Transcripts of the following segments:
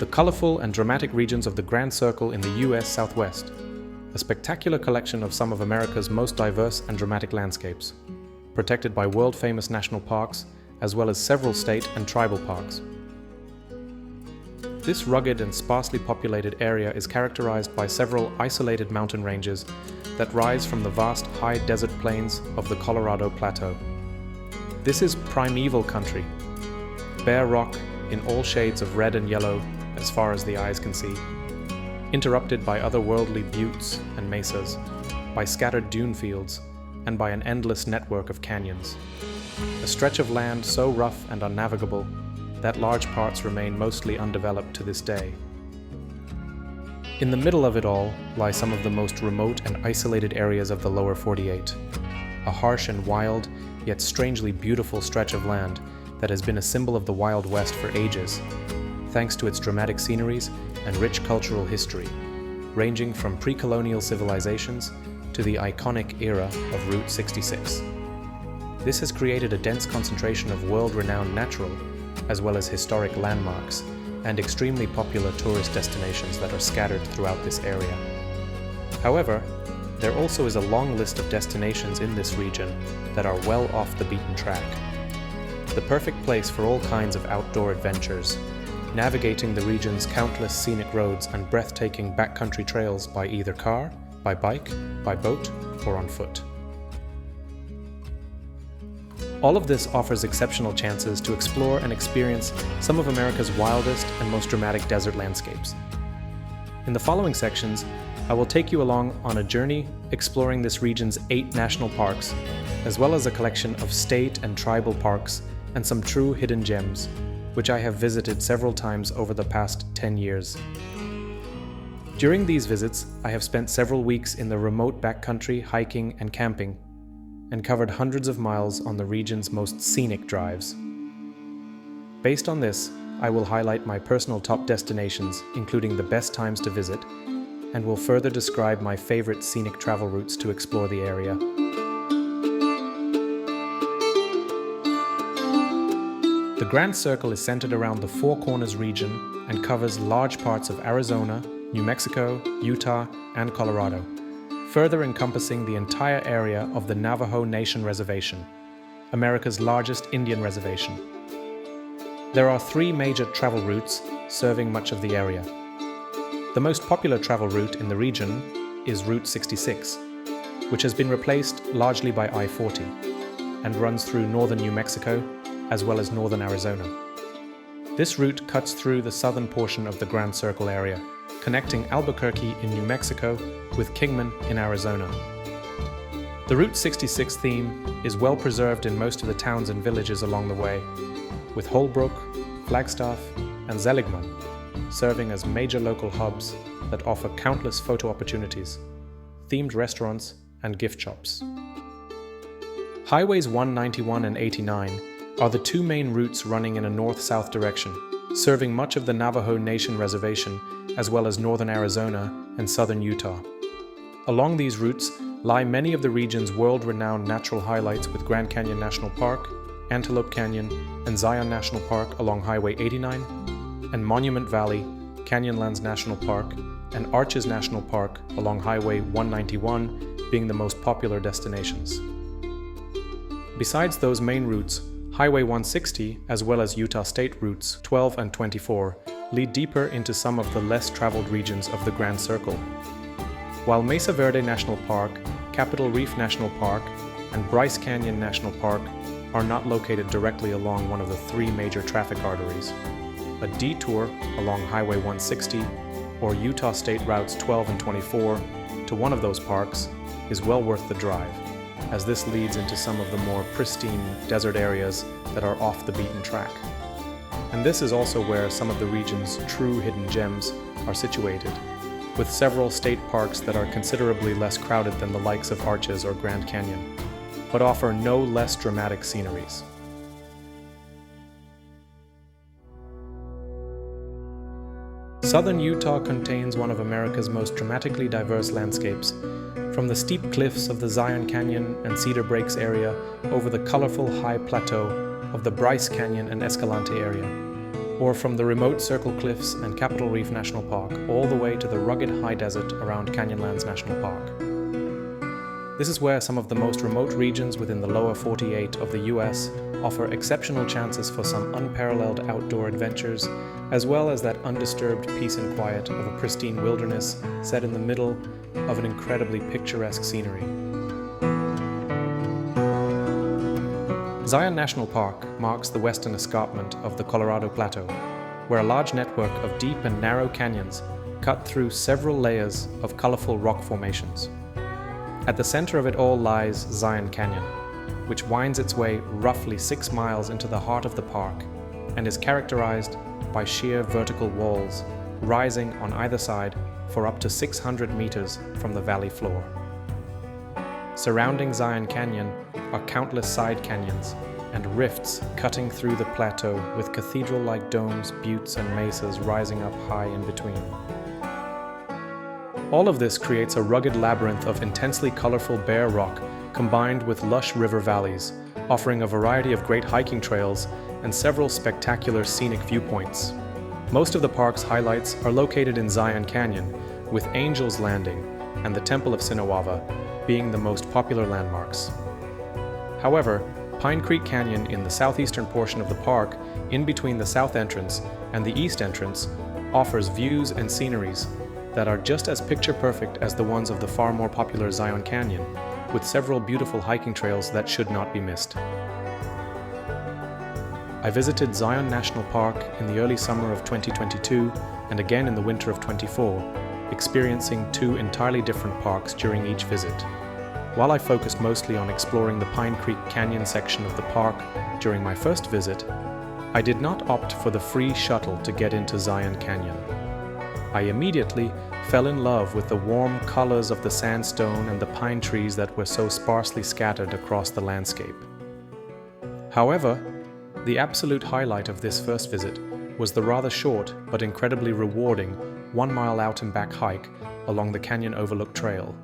the colorful and dramatic regions of the Grand Circle in the US Southwest, a spectacular collection of some of America's most diverse and dramatic landscapes, protected by world-famous national parks, as well as several state and tribal parks. This rugged and sparsely populated area is characterized by several isolated mountain ranges that rise from the vast high desert plains of the Colorado Plateau. This is primeval country, bare rock in all shades of red and yellow as far as the eyes can see, interrupted by otherworldly buttes and mesas, by scattered dune fields, and by an endless network of canyons. A stretch of land so rough and unnavigable that large parts remain mostly undeveloped to this day. In the middle of it all lie some of the most remote and isolated areas of the lower 48, a harsh and wild, yet strangely beautiful stretch of land that has been a symbol of the Wild West for ages, thanks to its dramatic sceneries and rich cultural history, ranging from pre-colonial civilizations to the iconic era of Route 66. This has created a dense concentration of world-renowned natural, as well as historic landmarks, and extremely popular tourist destinations that are scattered throughout this area. However, there also is a long list of destinations in this region that are well off the beaten track. The perfect place for all kinds of outdoor adventures, navigating the region's countless scenic roads and breathtaking backcountry trails by either car, by bike, by boat, or on foot. All of this offers exceptional chances to explore and experience some of America's wildest and most dramatic desert landscapes. In the following sections, I will take you along on a journey exploring this region's 8 national parks, as well as a collection of state and tribal parks and some true hidden gems, which I have visited several times over the past 10 years. During these visits, I have spent several weeks in the remote backcountry hiking and camping, and covered hundreds of miles on the region's most scenic drives. Based on this, I will highlight my personal top destinations, including the best times to visit, and will further describe my favorite scenic travel routes to explore the area. The Grand Circle is centered around the Four Corners region and covers large parts of Arizona, New Mexico, Utah, and Colorado, further encompassing the entire area of the Navajo Nation Reservation, America's largest Indian reservation. There are 3 major travel routes serving much of the area. The most popular travel route in the region is Route 66, which has been replaced largely by I-40 and runs through northern New Mexico as well as northern Arizona. This route cuts through the southern portion of the Grand Circle area, connecting Albuquerque in New Mexico with Kingman in Arizona. The Route 66 theme is well preserved in most of the towns and villages along the way, with Holbrook, Flagstaff, and Seligman serving as major local hubs that offer countless photo opportunities, themed restaurants, and gift shops. Highways 191 and 89 are the 2 main routes running in a north-south direction, serving much of the Navajo Nation Reservation as well as northern Arizona and southern Utah. Along these routes lie many of the region's world-renowned natural highlights with Grand Canyon National Park, Antelope Canyon, and Zion National Park along Highway 89, and Monument Valley, Canyonlands National Park, and Arches National Park along Highway 191 being the most popular destinations. Besides those main routes, Highway 160, as well as Utah State Routes 12 and 24, lead deeper into some of the less traveled regions of the Grand Circle. While Mesa Verde National Park, Capitol Reef National Park, and Bryce Canyon National Park are not located directly along one of the 3 major traffic arteries, a detour along Highway 160 or Utah State Routes 12 and 24 to one of those parks is well worth the drive, as this leads into some of the more pristine desert areas that are off the beaten track. And this is also where some of the region's true hidden gems are situated, with several state parks that are considerably less crowded than the likes of Arches or Grand Canyon, but offer no less dramatic sceneries. Southern Utah contains one of America's most dramatically diverse landscapes, from the steep cliffs of the Zion Canyon and Cedar Breaks area over the colorful high plateau of the Bryce Canyon and Escalante area. or from the remote Circle Cliffs and Capitol Reef National Park all the way to the rugged high desert around Canyonlands National Park. This is where some of the most remote regions within the lower 48 of the US offer exceptional chances for some unparalleled outdoor adventures, as well as that undisturbed peace and quiet of a pristine wilderness set in the middle of an incredibly picturesque scenery. Zion National Park marks the western escarpment of the Colorado Plateau, where a large network of deep and narrow canyons cut through several layers of colorful rock formations. At the center of it all lies Zion Canyon, which winds its way roughly 6 miles into the heart of the park and is characterized by sheer vertical walls rising on either side for up to 600 meters from the valley floor. Surrounding Zion Canyon are countless side canyons and rifts cutting through the plateau with cathedral-like domes, buttes, and mesas rising up high in between. All of this creates a rugged labyrinth of intensely colorful bare rock combined with lush river valleys, offering a variety of great hiking trails and several spectacular scenic viewpoints. Most of the park's highlights are located in Zion Canyon, with Angel's Landing and the Temple of Sinawava being the most popular landmarks. However, Pine Creek Canyon in the southeastern portion of the park, in between the south entrance and the east entrance, offers views and sceneries that are just as picture-perfect as the ones of the far more popular Zion Canyon, with several beautiful hiking trails that should not be missed. I visited Zion National Park in the early summer of 2022 and again in the winter of 24, experiencing two entirely different parks during each visit. While I focused mostly on exploring the Pine Creek Canyon section of the park during my first visit, I did not opt for the free shuttle to get into Zion Canyon. I immediately fell in love with the warm colors of the sandstone and the pine trees that were so sparsely scattered across the landscape. However, the absolute highlight of this first visit was the rather short but incredibly rewarding 1 mile out and back hike along the Canyon Overlook Trail.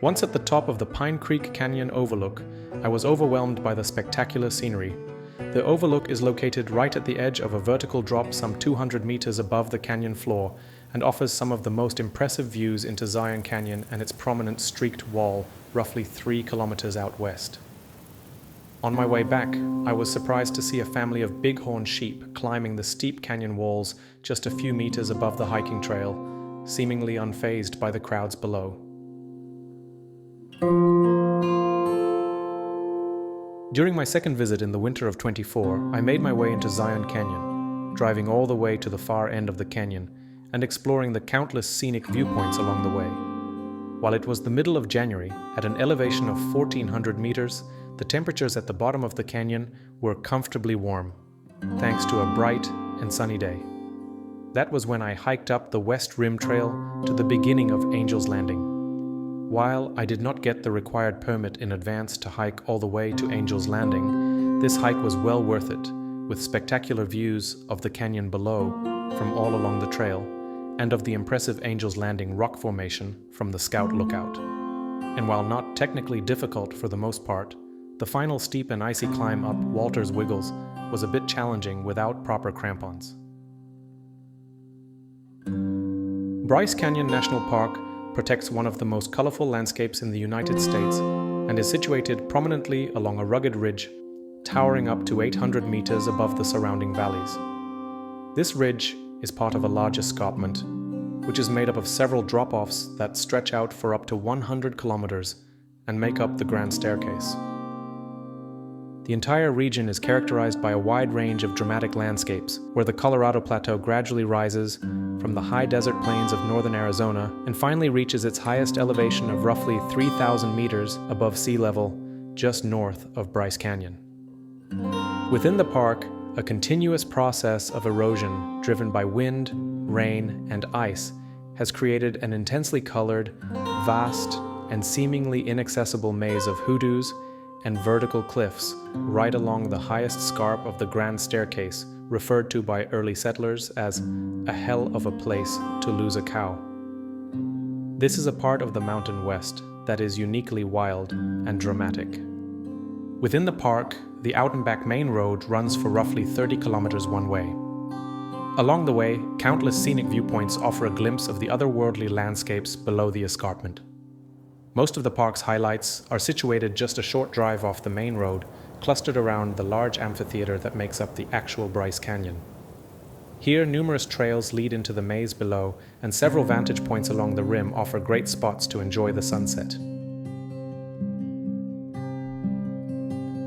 Once at the top of the Pine Creek Canyon Overlook, I was overwhelmed by the spectacular scenery. The overlook is located right at the edge of a vertical drop some 200 meters above the canyon floor and offers some of the most impressive views into Zion Canyon and its prominent streaked wall roughly 3 kilometers out west. On my way back, I was surprised to see a family of bighorn sheep climbing the steep canyon walls just a few meters above the hiking trail, seemingly unfazed by the crowds below. During my second visit in the winter of 24, I made my way into Zion Canyon, driving all the way to the far end of the canyon and exploring the countless scenic viewpoints along the way. While it was the middle of January, at an elevation of 1,400 meters, the temperatures at the bottom of the canyon were comfortably warm, thanks to a bright and sunny day. That was when I hiked up the West Rim Trail to the beginning of Angel's Landing. While I did not get the required permit in advance to hike all the way to Angel's Landing, this hike was well worth it, with spectacular views of the canyon below from all along the trail, and of the impressive Angel's Landing rock formation from the Scout Lookout. And while not technically difficult for the most part, the final steep and icy climb up Walter's Wiggles was a bit challenging without proper crampons. Bryce Canyon National Park protects one of the most colorful landscapes in the United States and is situated prominently along a rugged ridge, towering up to 800 meters above the surrounding valleys. This ridge is part of a large escarpment, which is made up of several drop-offs that stretch out for up to 100 kilometers and make up the Grand Staircase. The entire region is characterized by a wide range of dramatic landscapes, where the Colorado Plateau gradually rises from the high desert plains of northern Arizona and finally reaches its highest elevation of roughly 3,000 meters above sea level, just north of Bryce Canyon. Within the park, a continuous process of erosion driven by wind, rain, and ice has created an intensely colored, vast, and seemingly inaccessible maze of hoodoos and vertical cliffs right along the highest scarp of the Grand Staircase, referred to by early settlers as a hell of a place to lose a cow. This is a part of the Mountain West that is uniquely wild and dramatic. Within the park, the out and back main road runs for roughly 30 kilometers one way. Along the way, countless scenic viewpoints offer a glimpse of the otherworldly landscapes below the escarpment. Most of the park's highlights are situated just a short drive off the main road, clustered around the large amphitheater that makes up the actual Bryce Canyon. Here, numerous trails lead into the maze below, and several vantage points along the rim offer great spots to enjoy the sunset.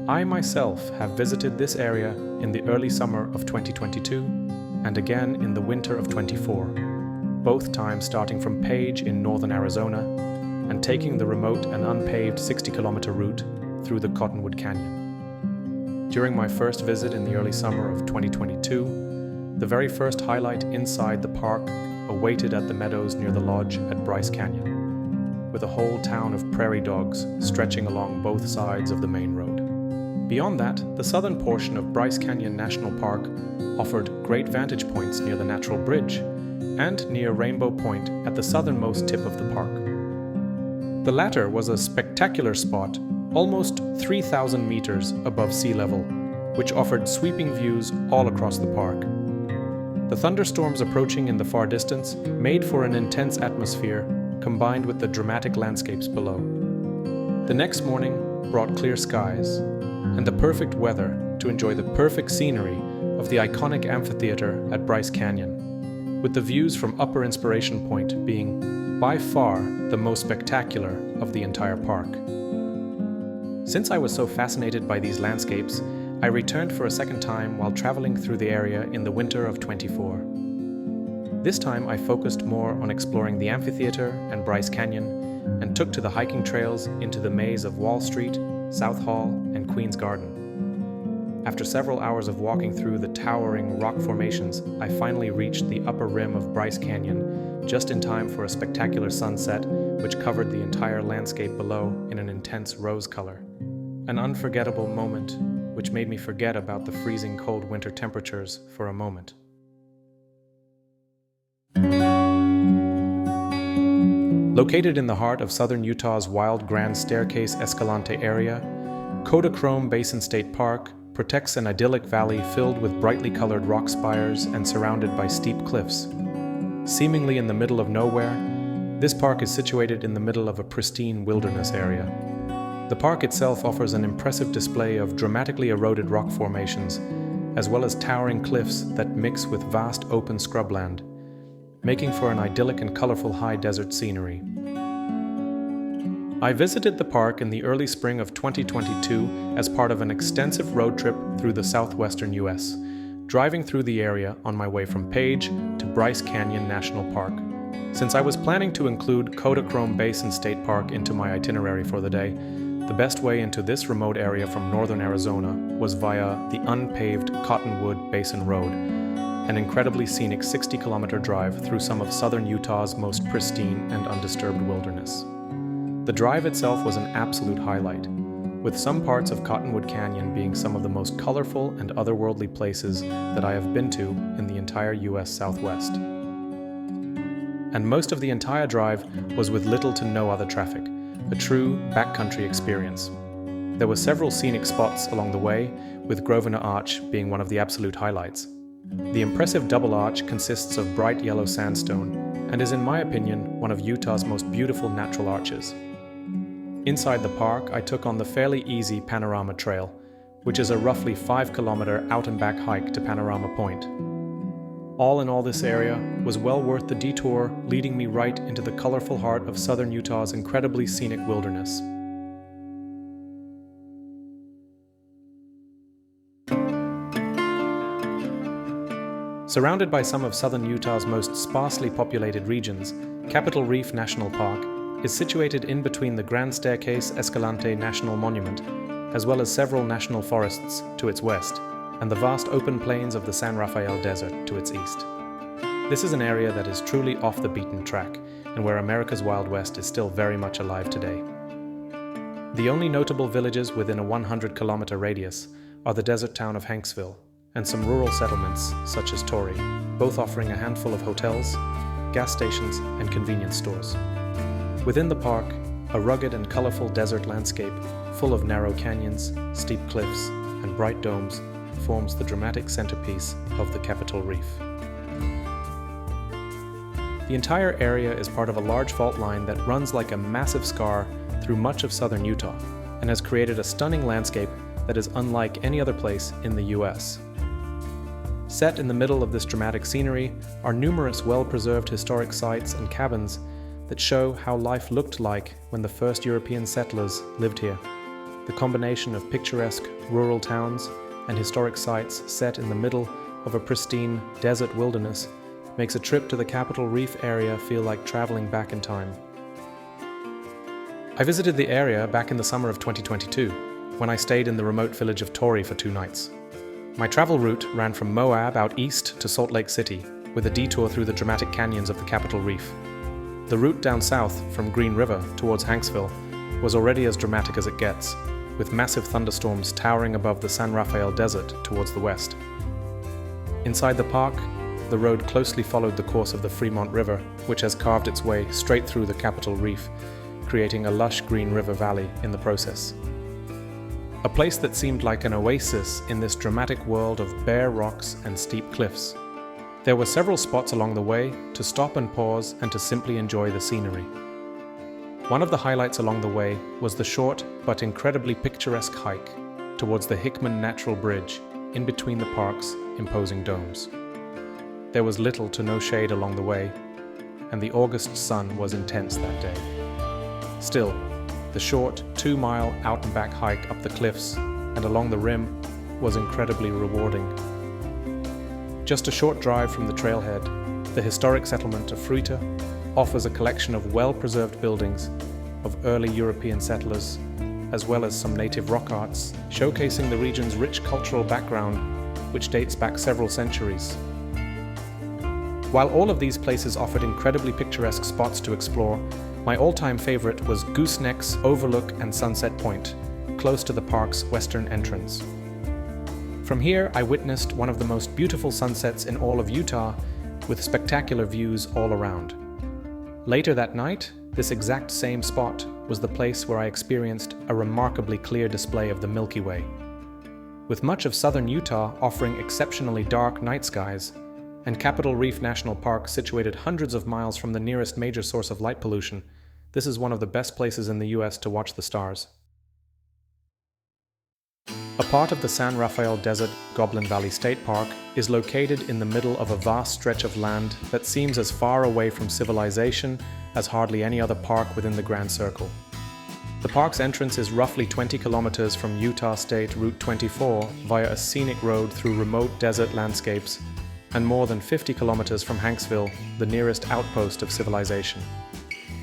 I myself have visited this area in the early summer of 2022 and again in the winter of 24, both times starting from Page in northern Arizona and taking the remote and unpaved 60-kilometer route through the Cottonwood Canyon. During my first visit in the early summer of 2022, the very first highlight inside the park awaited at the meadows near the lodge at Bryce Canyon, with a whole town of prairie dogs stretching along both sides of the main road. Beyond that, the southern portion of Bryce Canyon National Park offered great vantage points near the Natural Bridge and near Rainbow Point at the southernmost tip of the park. The latter was a spectacular spot almost 3,000 meters above sea level, which offered sweeping views all across the park. The thunderstorms approaching in the far distance made for an intense atmosphere combined with the dramatic landscapes below. The next morning brought clear skies and the perfect weather to enjoy the perfect scenery of the iconic amphitheater at Bryce Canyon, with the views from Upper Inspiration Point being by far the most spectacular of the entire park. Since I was so fascinated by these landscapes, I returned for a second time while traveling through the area in the winter of 24. This time I focused more on exploring the amphitheater and Bryce Canyon and took to the hiking trails into the maze of Wall Street, South Hall, and Queen's Garden. After several hours of walking through the towering rock formations, I finally reached the upper rim of Bryce Canyon just in time for a spectacular sunset which covered the entire landscape below in an intense rose color. An unforgettable moment which made me forget about the freezing cold winter temperatures for a moment. Located in the heart of southern Utah's wild Grand Staircase Escalante area, Kodachrome Basin State Park protects an idyllic valley filled with brightly colored rock spires and surrounded by steep cliffs. Seemingly in the middle of nowhere, this park is situated in the middle of a pristine wilderness area. The park itself offers an impressive display of dramatically eroded rock formations, as well as towering cliffs that mix with vast open scrubland, making for an idyllic and colorful high desert scenery. I visited the park in the early spring of 2022 as part of an extensive road trip through the southwestern US, driving through the area on my way from Page to Bryce Canyon National Park. Since I was planning to include Kodachrome Basin State Park into my itinerary for the day, the best way into this remote area from northern Arizona was via the unpaved Cottonwood Basin Road, an incredibly scenic 60-kilometer drive through some of southern Utah's most pristine and undisturbed wilderness. The drive itself was an absolute highlight, with some parts of Cottonwood Canyon being some of the most colorful and otherworldly places that I have been to in the entire US Southwest. And most of the entire drive was with little to no other traffic, a true backcountry experience. There were several scenic spots along the way, with Grosvenor Arch being one of the absolute highlights. The impressive double arch consists of bright yellow sandstone and is, in my opinion, one of Utah's most beautiful natural arches. Inside the park, I took on the fairly easy Panorama Trail, which is a roughly 5-kilometer out-and-back hike to Panorama Point. All in all, this area was well worth the detour, leading me right into the colorful heart of southern Utah's incredibly scenic wilderness. Surrounded by some of southern Utah's most sparsely populated regions, Capitol Reef National Park is situated in between the Grand Staircase Escalante National Monument, as well as several national forests to its west, and the vast open plains of the San Rafael Desert to its east. This is an area that is truly off the beaten track, and where America's Wild West is still very much alive today. The only notable villages within a 100-kilometer radius are the desert town of Hanksville, and some rural settlements such as Torrey, both offering a handful of hotels, gas stations, and convenience stores. Within the park, a rugged and colorful desert landscape full of narrow canyons, steep cliffs, and bright domes forms the dramatic centerpiece of the Capitol Reef. The entire area is part of a large fault line that runs like a massive scar through much of southern Utah and has created a stunning landscape that is unlike any other place in the US. Set in the middle of this dramatic scenery are numerous well-preserved historic sites and cabins that show how life looked like when the first European settlers lived here. The combination of picturesque rural towns and historic sites set in the middle of a pristine desert wilderness makes a trip to the capital Reef area feel like traveling back in time. I visited the area back in the summer of 2022, when I stayed in the remote village of Torrey for 2 nights. My travel route ran from Moab out east to Salt Lake City, with a detour through the dramatic canyons of the capital Reef. The route down south from Green River towards Hanksville was already as dramatic as it gets, with massive thunderstorms towering above the San Rafael Desert towards the west. Inside the park, the road closely followed the course of the Fremont River, which has carved its way straight through the capital Reef, creating a lush green river valley in the process. A place that seemed like an oasis in this dramatic world of bare rocks and steep cliffs. There were several spots along the way to stop and pause and to simply enjoy the scenery. One of the highlights along the way was the short but incredibly picturesque hike towards the Hickman Natural Bridge in between the park's imposing domes. There was little to no shade along the way, and the August sun was intense that day. Still, the short 2-mile out-and-back hike up the cliffs and along the rim was incredibly rewarding. Just a short drive from the trailhead, the historic settlement of Fruita offers a collection of well-preserved buildings of early European settlers, as well as some native rock arts, showcasing the region's rich cultural background, which dates back several centuries. While all of these places offered incredibly picturesque spots to explore, my all-time favorite was Gooseneck's Overlook and Sunset Point, close to the park's western entrance. From here, I witnessed one of the most beautiful sunsets in all of Utah, with spectacular views all around. Later that night, this exact same spot was the place where I experienced a remarkably clear display of the Milky Way. With much of southern Utah offering exceptionally dark night skies, and Capitol Reef National Park situated hundreds of miles from the nearest major source of light pollution, this is one of the best places in the US to watch the stars. A part of the San Rafael Desert Goblin Valley State Park is located in the middle of a vast stretch of land that seems as far away from civilization as hardly any other park within the Grand Circle. The park's entrance is roughly 20 kilometers from Utah State Route 24 via a scenic road through remote desert landscapes, and more than 50 kilometers from Hanksville, the nearest outpost of civilization.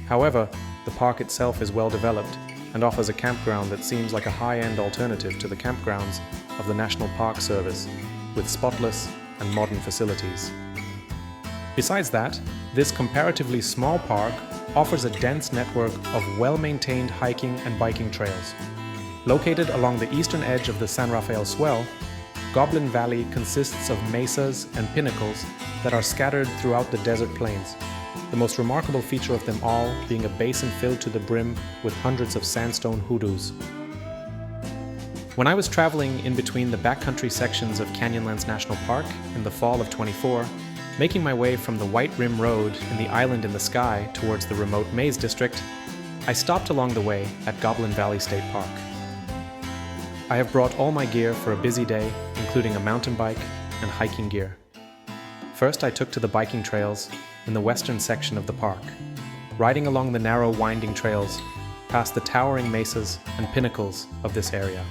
However, the park itself is well developed and offers a campground that seems like a high-end alternative to the campgrounds of the National Park Service, with spotless and modern facilities. Besides that, this comparatively small park offers a dense network of well-maintained hiking and biking trails. Located along the eastern edge of the San Rafael Swell, Goblin Valley consists of mesas and pinnacles that are scattered throughout the desert plains, the most remarkable feature of them all being a basin filled to the brim with hundreds of sandstone hoodoos. When I was traveling in between the backcountry sections of Canyonlands National Park in the fall of '24, making my way from the White Rim Road in the Island in the Sky towards the remote Maze District, I stopped along the way at Goblin Valley State Park. I have brought all my gear for a busy day, including a mountain bike and hiking gear. First, I took to the biking trails in the western section of the park, riding along the narrow winding trails past the towering mesas and pinnacles of this area.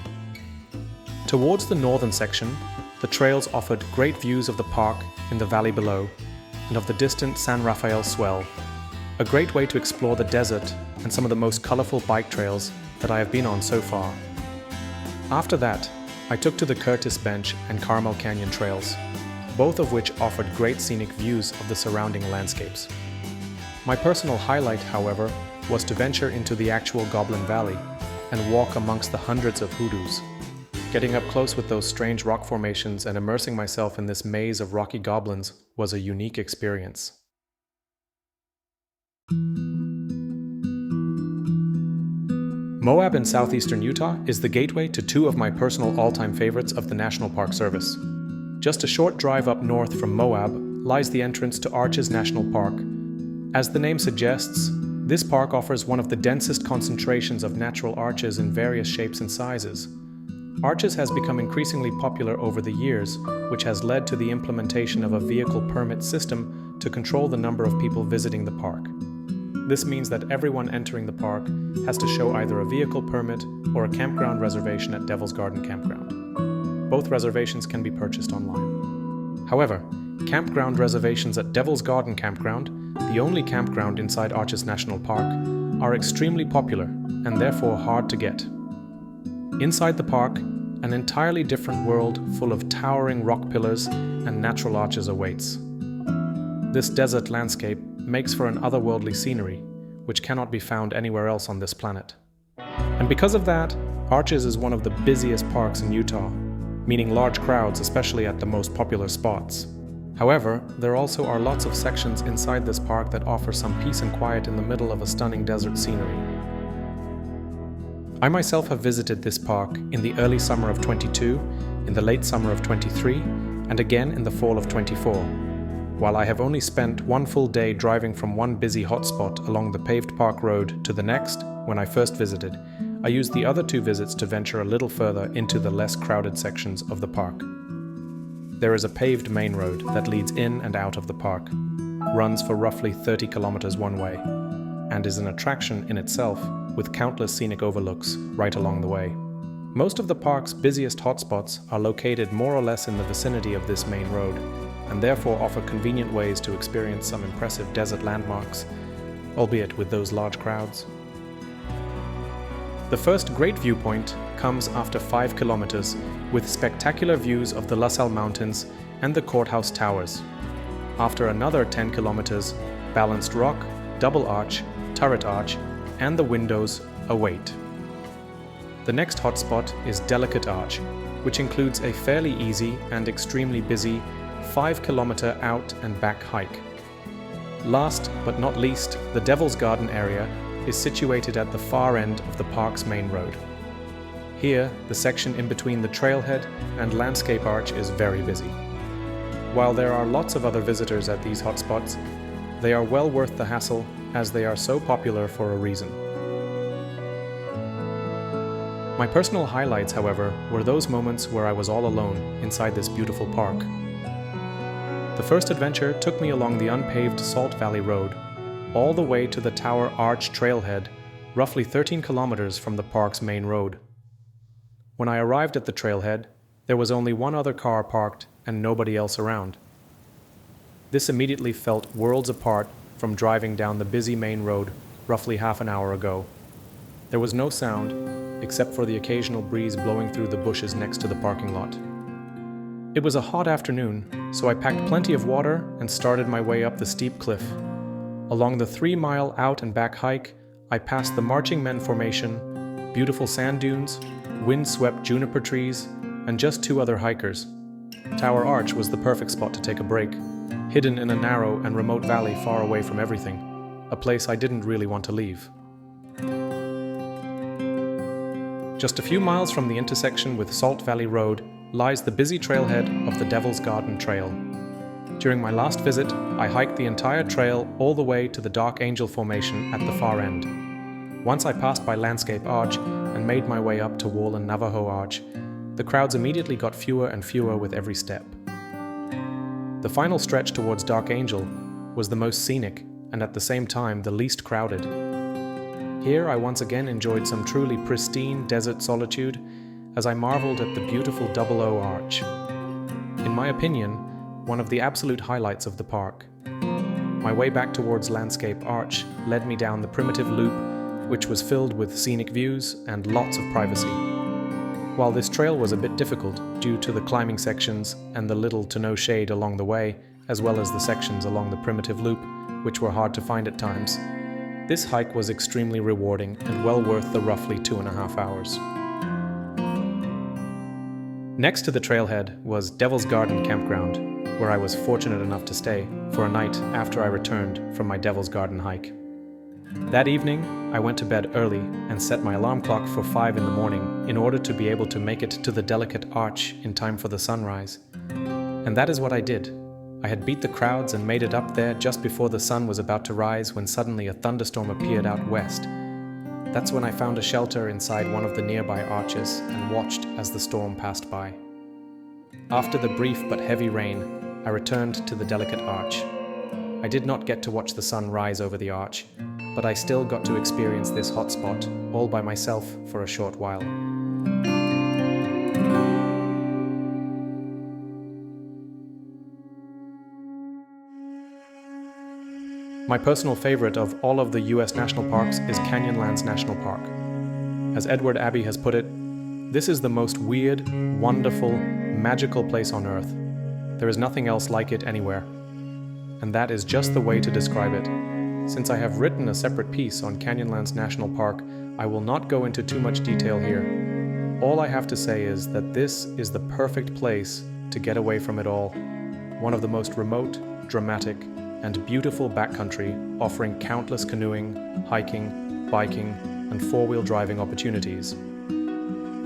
Towards the northern section, the trails offered great views of the park in the valley below and of the distant San Rafael Swell, a great way to explore the desert and some of the most colorful bike trails that I have been on so far. After that, I took to the Curtis Bench and Carmel Canyon trails, both of which offered great scenic views of the surrounding landscapes. My personal highlight, however, was to venture into the actual Goblin Valley and walk amongst the hundreds of hoodoos. Getting up close with those strange rock formations and immersing myself in this maze of rocky goblins was a unique experience. Moab in southeastern Utah is the gateway to 2 of my personal all-time favorites of the National Park Service. Just a short drive up north from Moab lies the entrance to Arches National Park, As the name suggests, this park offers one of the densest concentrations of natural arches in various shapes and sizes. Arches has become increasingly popular over the years, which has led to the implementation of a vehicle permit system to control the number of people visiting the park. This means that everyone entering the park has to show either a vehicle permit or a campground reservation at Devil's Garden Campground. Both reservations can be purchased online. However, campground reservations at Devil's Garden Campground, the only campground inside Arches National Park, are extremely popular and therefore hard to get. Inside the park, an entirely different world full of towering rock pillars and natural arches awaits. This desert landscape makes for an otherworldly scenery, which cannot be found anywhere else on this planet. And because of that, Arches is one of the busiest parks in Utah, meaning large crowds, especially at the most popular spots. However, there also are lots of sections inside this park that offer some peace and quiet in the middle of a stunning desert scenery. I myself have visited this park in the early summer of 22, in the late summer of 23, and again in the fall of 24. While I have only spent one full day driving from one busy hotspot along the paved park road to the next, when I first visited, I used the other two visits to venture a little further into the less crowded sections of the park. There is a paved main road that leads in and out of the park, runs for roughly 30 kilometers one way, and is an attraction in itself with countless scenic overlooks right along the way. Most of the park's busiest hotspots are located more or less in the vicinity of this main road, and therefore offer convenient ways to experience some impressive desert landmarks, albeit with those large crowds. The first great viewpoint comes after 5 kilometers, with spectacular views of the La Salle Mountains and the courthouse towers. After another 10 kilometers, balanced rock, double arch, turret arch, and the windows await. The next hotspot is Delicate Arch, which includes a fairly easy and extremely busy 5-kilometer out and back hike. Last but not least, the Devil's Garden area is situated at the far end of the park's main road. Here, the section in between the trailhead and landscape arch is very busy. While there are lots of other visitors at these hotspots, they are well worth the hassle as they are so popular for a reason. My personal highlights, however, were those moments where I was all alone inside this beautiful park. The first adventure took me along the unpaved Salt Valley Road, all the way to the Tower Arch trailhead, roughly 13 kilometers from the park's main road. When I arrived at the trailhead, there was only one other car parked and nobody else around. This immediately felt worlds apart from driving down the busy main road roughly half an hour ago. There was no sound, except for the occasional breeze blowing through the bushes next to the parking lot. It was a hot afternoon, so I packed plenty of water and started my way up the steep cliff. Along the 3-mile out and back hike, I passed the Marching Men Formation, beautiful sand dunes, wind-swept juniper trees, and just 2 other hikers. Tower Arch was the perfect spot to take a break, hidden in a narrow and remote valley far away from everything, a place I didn't really want to leave. Just a few miles from the intersection with Salt Valley Road lies the busy trailhead of the Devil's Garden Trail. During my last visit, I hiked the entire trail all the way to the Dark Angel Formation at the far end. Once I passed by Landscape Arch and made my way up to Wall and Navajo Arch, the crowds immediately got fewer and fewer with every step. The final stretch towards Dark Angel was the most scenic and at the same time the least crowded. Here I once again enjoyed some truly pristine desert solitude as I marveled at the beautiful Double O Arch. In my opinion, one of the absolute highlights of the park. My way back towards Landscape Arch led me down the primitive loop, which was filled with scenic views and lots of privacy. While this trail was a bit difficult due to the climbing sections and the little to no shade along the way, as well as the sections along the primitive loop, which were hard to find at times, this hike was extremely rewarding and well worth the roughly 2.5 hours. Next to the trailhead was Devil's Garden Campground, where I was fortunate enough to stay for a night after I returned from my Devil's Garden hike. That evening, I went to bed early and set my alarm clock for 5 in the morning in order to be able to make it to the Delicate Arch in time for the sunrise. And that is what I did. I had beat the crowds and made it up there just before the sun was about to rise when suddenly a thunderstorm appeared out west. That's when I found a shelter inside one of the nearby arches and watched as the storm passed by. After the brief but heavy rain, I returned to the delicate arch. I did not get to watch the sun rise over the arch, but I still got to experience this hot spot all by myself for a short while. My personal favorite of all of the US national parks is Canyonlands National Park. As Edward Abbey has put it, this is the most weird, wonderful, magical place on Earth. There is nothing else like it anywhere. And that is just the way to describe it. Since I have written a separate piece on Canyonlands National Park, I will not go into too much detail here. All I have to say is that this is the perfect place to get away from it all. One of the most remote, dramatic, and beautiful backcountry, offering countless canoeing, hiking, biking, and four-wheel driving opportunities.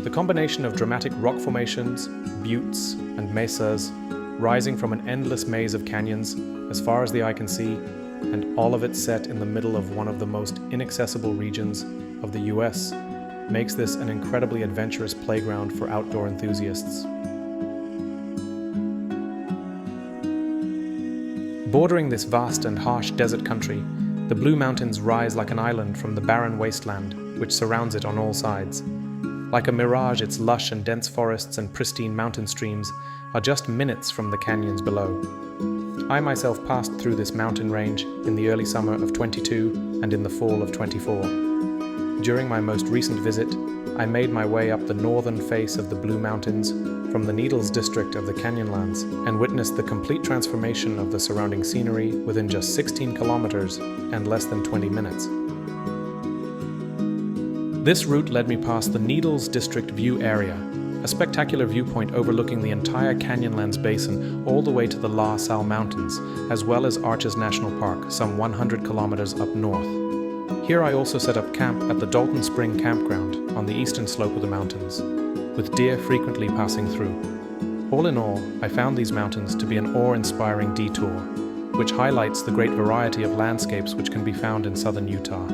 The combination of dramatic rock formations, buttes, and mesas, rising from an endless maze of canyons as far as the eye can see, and all of it set in the middle of one of the most inaccessible regions of the US, makes this an incredibly adventurous playground for outdoor enthusiasts. Bordering this vast and harsh desert country, the Blue Mountains rise like an island from the barren wasteland which surrounds it on all sides. Like a mirage, its lush and dense forests and pristine mountain streams are just minutes from the canyons below. I myself passed through this mountain range in the early summer of 22 and in the fall of 24. During my most recent visit, I made my way up the northern face of the Blue Mountains from the Needles district of the Canyonlands and witnessed the complete transformation of the surrounding scenery within just 16 kilometers and less than 20 minutes. This route led me past the Needles District View area, a spectacular viewpoint overlooking the entire Canyonlands Basin all the way to the La Salle Mountains, as well as Arches National Park, some 100 kilometers up north. Here I also set up camp at the Dalton Spring Campground on the eastern slope of the mountains, with deer frequently passing through. All in all, I found these mountains to be an awe-inspiring detour, which highlights the great variety of landscapes which can be found in southern Utah.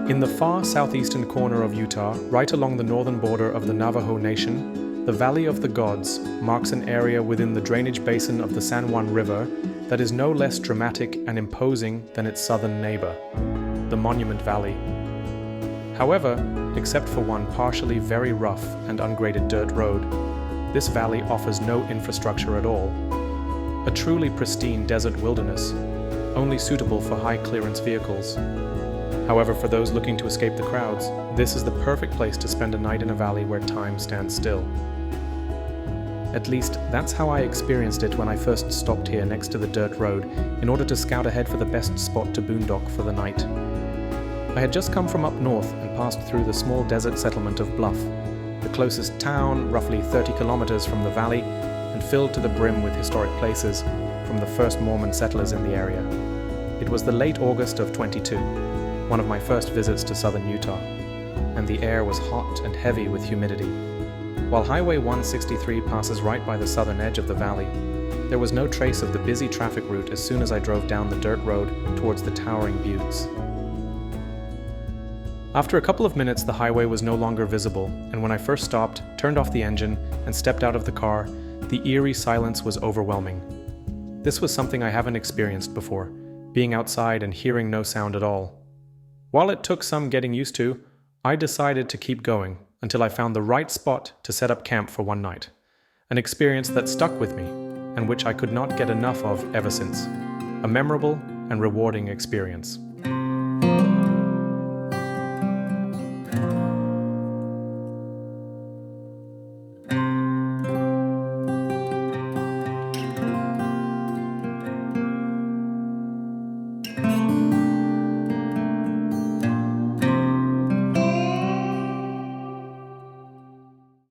In the far southeastern corner of Utah, right along the northern border of the Navajo Nation, the Valley of the Gods marks an area within the drainage basin of the San Juan River that is no less dramatic and imposing than its southern neighbor, the Monument Valley. However, except for one partially very rough and ungraded dirt road, this valley offers no infrastructure at all. A truly pristine desert wilderness, only suitable for high-clearance vehicles. However, for those looking to escape the crowds, this is the perfect place to spend a night in a valley where time stands still. At least, that's how I experienced it when I first stopped here next to the dirt road in order to scout ahead for the best spot to boondock for the night. I had just come from up north and passed through the small desert settlement of Bluff, the closest town roughly 30 kilometers from the valley and filled to the brim with historic places from the first Mormon settlers in the area. It was the late August of 22, one of my first visits to southern Utah, and the air was hot and heavy with humidity. While Highway 163 passes right by the southern edge of the valley, there was no trace of the busy traffic route as soon as I drove down the dirt road towards the towering buttes. After a couple of minutes, the highway was no longer visible, and when I first stopped, turned off the engine, and stepped out of the car, the eerie silence was overwhelming. This was something I haven't experienced before, being outside and hearing no sound at all. While it took some getting used to, I decided to keep going until I found the right spot to set up camp for one night, an experience that stuck with me and which I could not get enough of ever since, a memorable and rewarding experience.